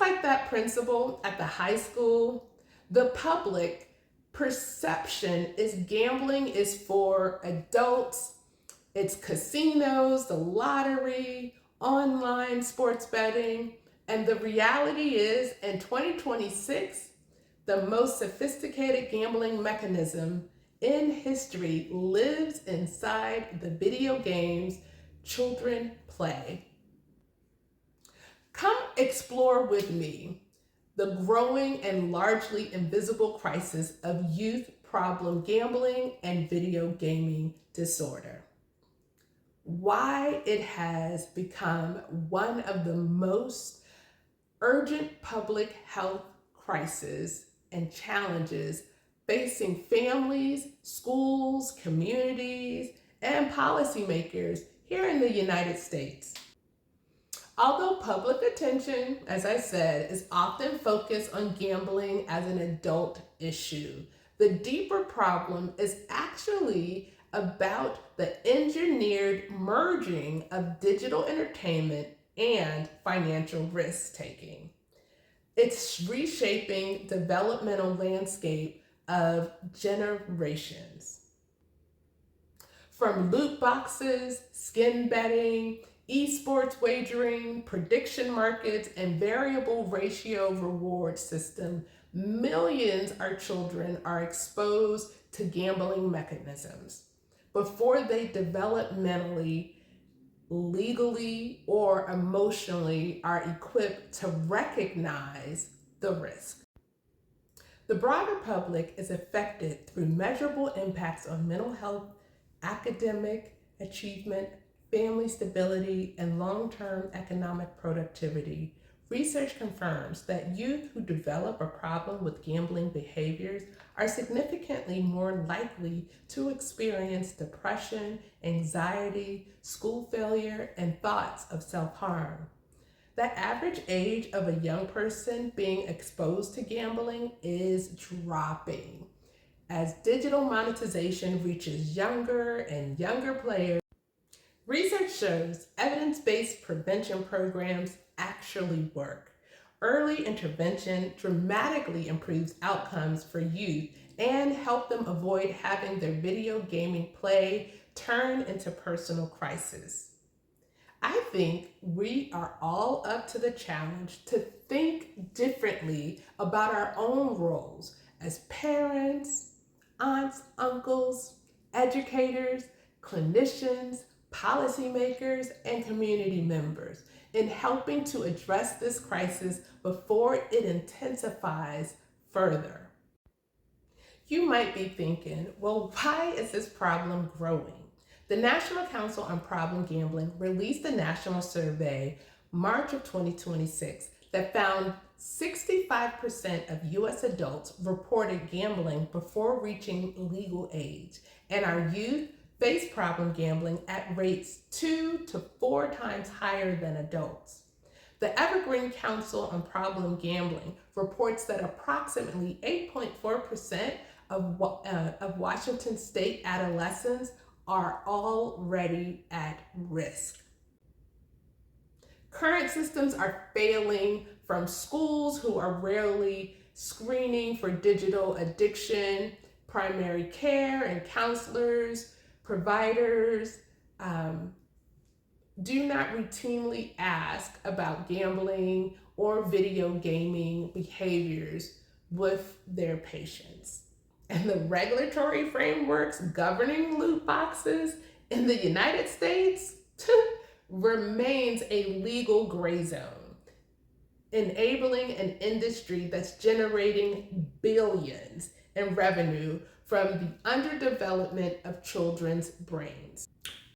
like that principal at the high school, the public perception is gambling is for adults. It's casinos, the lottery, online sports betting. And the reality is, in 2026, the most sophisticated gambling mechanism in history lives inside the video games children play. Come explore with me the growing and largely invisible crisis of youth problem gambling and video gaming disorder. Why it has become one of the most urgent public health crises and challenges facing families, schools, communities, and policymakers here in the United States. Although public attention, as I said, is often focused on gambling as an adult issue, the deeper problem is actually about the engineered merging of digital entertainment and financial risk taking. It's reshaping developmental landscape of generations. From loot boxes, skin betting, esports wagering, prediction markets, and variable ratio reward system, millions of children are exposed to gambling mechanisms before they developmentally, legally, or emotionally are equipped to recognize the risk. The broader public is affected through measurable impacts on mental health, academic achievement, family stability, and long-term economic productivity. Research confirms that youth who develop a problem with gambling behaviors are significantly more likely to experience depression, anxiety, school failure, and thoughts of self-harm. The average age of a young person being exposed to gambling is dropping as digital monetization reaches younger and younger players. Research shows evidence-based prevention programs actually work. Early intervention dramatically improves outcomes for youth and help them avoid having their video gaming play turn into personal crisis. I think we are all up to the challenge to think differently about our own roles as parents, aunts, uncles, educators, clinicians, policymakers, and community members in helping to address this crisis before it intensifies further. You might be thinking, well, why is this problem growing? The National Council on Problem Gambling released a national survey March of 2026 that found 65% of US adults reported gambling before reaching legal age, and our youth face problem gambling at rates 2 to 4 times higher than adults. The Evergreen Council on Problem Gambling reports that approximately 8.4% of Washington state adolescents are already at risk. Current systems are failing, from schools who are rarely screening for digital addiction, primary care and counselors, providers do not routinely ask about gambling or video gaming behaviors with their patients. And the regulatory frameworks governing loot boxes in the United States remains a legal gray zone, enabling an industry that's generating billions in revenue from the underdevelopment of children's brains.